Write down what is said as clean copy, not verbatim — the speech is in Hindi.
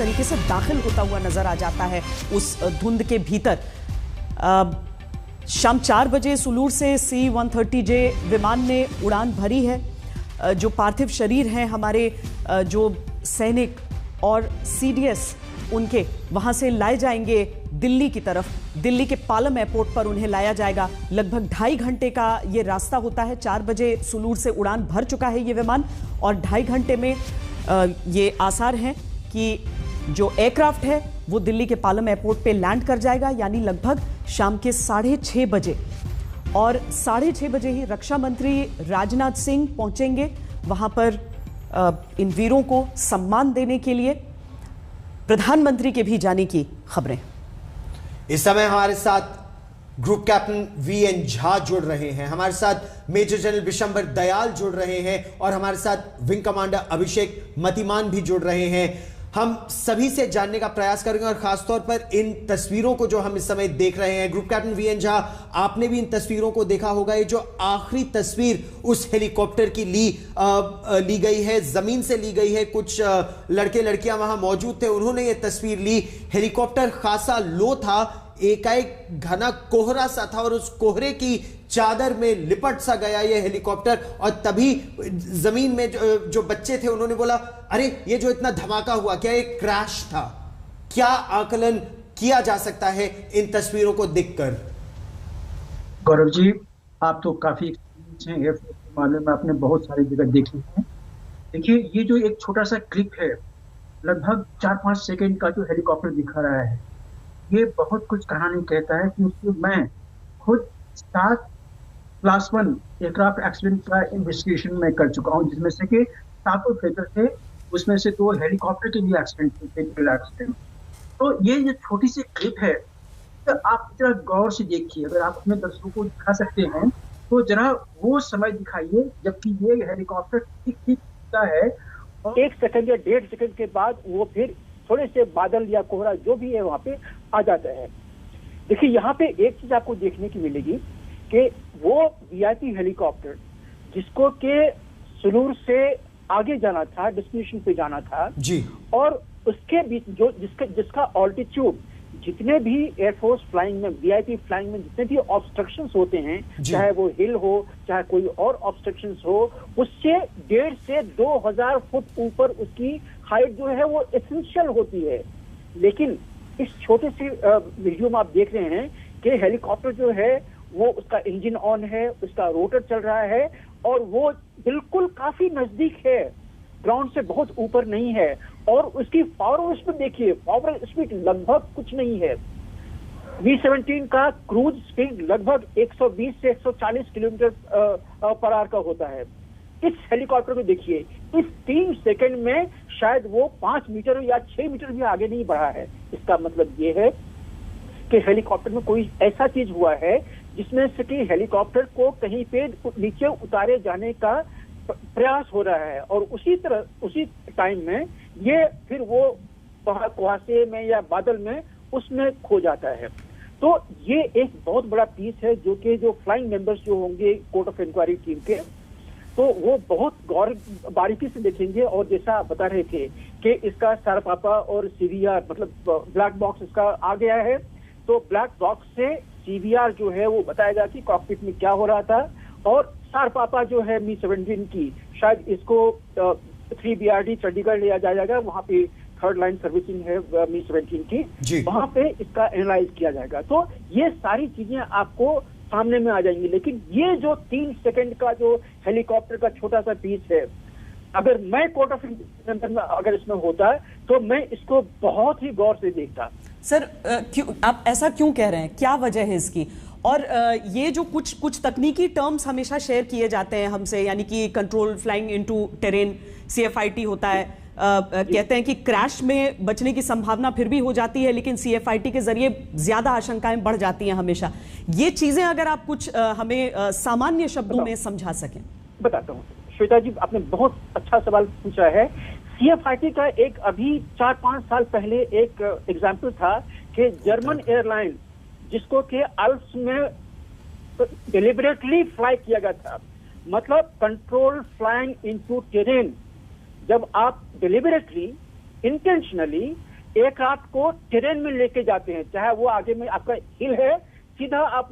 तरीके से दाखिल होता हुआ नजर आ जाता है उस धुंध के भीतर। शाम 4 बजे सुलूर से C-130J विमान ने उड़ान भरी है। जो पार्थिव शरीर हैं हमारे जो सैनिक और CDS उनके वहां से लाए जाएंगे दिल्ली की तरफ। दिल्ली के पालम एयरपोर्ट पर उन्हें लाया जाएगा। लगभग 2.5 घंटे का ये रास्ता होता है। 4 बजे सुलूर से उड़ान भर चुका है ये विमान और 2.5 घंटे में ये आसार हैं कि जो एयरक्राफ्ट है वो दिल्ली के पालम एयरपोर्ट पे लैंड कर जाएगा, यानी लगभग शाम के 6:30 बजे। और 6:30 बजे ही रक्षा मंत्री राजनाथ सिंह पहुंचेंगे वहां पर इन वीरों को सम्मान देने के लिए। प्रधानमंत्री के भी जाने की खबरें। इस समय हमारे साथ ग्रुप कैप्टन VN झा जुड़ रहे हैं, हमारे साथ मेजर जनरल विशंबर दयाल जुड़ रहे हैं और हमारे साथ विंग कमांडर अभिषेक मतिमान भी जुड़ रहे हैं। हम सभी से जानने का प्रयास करेंगे और खासतौर पर इन तस्वीरों को जो हम इस समय देख रहे हैं। ग्रुप कैप्टन VN झा, आपने भी इन तस्वीरों को देखा होगा। ये जो आखिरी तस्वीर उस हेलीकॉप्टर की ली गई है, जमीन से ली गई है। कुछ लड़के लड़कियां वहां मौजूद थे, उन्होंने ये तस्वीर ली। हेलीकॉप्टर खासा लो था, एकाएक घना कोहरा सा था और उस कोहरे की चादर में लिपट सा गया ये हेलीकॉप्टर। और तभी जमीन में जो बच्चे थे उन्होंने बोला, अरे ये जो इतना धमाका हुआ, क्या ये क्रैश था? क्या आकलन किया जा सकता है इन तस्वीरों को देखकर? गौरव जी, आप तो काफी एक्सपीरियंस हैं एयरफोर्स के मामले में, आपने बहुत सारी जगह देखी है। देखिए, ये जो एक छोटा सा क्लिप है, लगभग 4-5 सेकेंड का जो हेलीकॉप्टर दिखा रहा है, ये बहुत कुछ कहानी कहता है। क्योंकि मैं खुद 7 क्लास 1 एयरक्राफ्ट एक्सीडेंट का इन्वेस्टिगेशन में कर चुका हूँ, जिसमें से कि 7 फाइटर थे, उसमें से 2 हेलीकॉप्टर के भी एक्सीडेंट थे। तो ये जो छोटी सी क्लिप है, तो आप जरा गौर से देखिए। अगर आप अपने दर्शकों को दिखा सकते हैं तो जरा वो समय दिखाइए जबकि ये हेलीकॉप्टर ठीक ठीक का है, और 1 सेकंड या 1.5 सेकंड के बाद वो फिर थोड़े से बादल या कोहरा जो भी है वहां पे आ जाता है। देखिए, यहाँ पे एक चीज आपको देखने की मिलेगी कि वो VIP हेलीकॉप्टर जिसको के सुलूर से आगे जाना था, डेस्टिनेशन पे जाना था जी, और उसके बीच जो जिसका ऑल्टीट्यूड, जितने भी एयरफोर्स फ्लाइंग में, VIP फ्लाइंग में जितने भी ऑब्स्ट्रक्शंस होते हैं, चाहे वो हिल हो चाहे कोई और ऑब्स्ट्रक्शंस हो, उससे 1.5 से 2,000 फुट ऊपर उसकी हाइट जो है वो एसेंशियल होती है। लेकिन इस छोटे से वीडियो में आप देख रहे हैं कि हेलीकॉप्टर जो है वो उसका इंजन ऑन है, उसका रोटर चल रहा है और वो बिल्कुल काफी नजदीक है, ग्राउंड से बहुत ऊपर नहीं है। और उसकी पावर स्पीड देखिए, पावर स्पीड लगभग कुछ नहीं है। V-17 का क्रूज स्पीड लगभग 120 से 140 किलोमीटर पर आवर का होता है। इस हेलीकॉप्टर को देखिए, इस 3 सेकंड में शायद वो 5 मीटर या 6 मीटर भी आगे नहीं बढ़ा है। इसका मतलब ये है कि हेलीकॉप्टर में कोई ऐसा चीज हुआ है जिसमें से कि हेलीकॉप्टर को कहीं पे नीचे उतारे जाने का प्रयास हो रहा है और उसी टाइम में ये फिर वो कुहासे में या बादल में उसमें खो जाता है। तो ये एक बहुत बड़ा पीस है जो कि जो फ्लाइंग मेंबर्स जो होंगे कोर्ट ऑफ इंक्वायरी टीम के, तो वो बहुत बारीकी से देखेंगे। और जैसा बता रहे थे कि इसका सारपापा और CVR मतलब ब्लैक बॉक्स इसका आ गया है, तो ब्लैक बॉक्स से CVR जो है वो बताएगा कि कॉकपिट में क्या हो रहा था। और सारपापा जो है Mi-17 की, शायद इसको 3BRD चंडीगढ़ लिया जाएगा, वहां पे 3rd लाइन सर्विसिंग है Mi-17 की, वहां पे इसका एनालाइज किया जाएगा। तो ये सारी चीजें आपको सामने में आ जाएंगी। लेकिन ये जो 3 सेकंड का जो हेलीकॉप्टर का छोटा सा पीस है, अगर मैं कोर्ट ऑफ इंक्वायरी में अगर इसमें होता है तो मैं इसको बहुत ही गौर से देखता। सर, क्यों आप ऐसा क्यों कह रहे हैं? क्या वजह है इसकी? और ये जो कुछ तकनीकी टर्म्स हमेशा शेयर किए जाते हैं हमसे, यानी कि control flying into terrain, CFIT होता है। कहते हैं कि क्रैश में बचने की संभावना फिर भी हो जाती है, लेकिन CFIT के जरिए ज्यादा आशंकाएं बढ़ जाती हैं हमेशा। ये चीजें अगर आप कुछ हमें सामान्य शब्दों में समझा सकें। बताता हूँ श्वेता जी, आपने बहुत अच्छा सवाल पूछा है। CFIT का एक अभी 4-5 साल पहले एक एग्जाम्पल था कि जर्मन एयरलाइन जिसको कि अल्प्स में डिलिबरेटली फ्लाई किया गया था, मतलब कंट्रोल फ्लाइंग इनटू टेरेन, जब आप डिलिबरेटली इंटेंशनली एयरक्राफ्ट को टेरेन में लेके जाते हैं, चाहे वो आगे में आपका हिल है, सीधा आप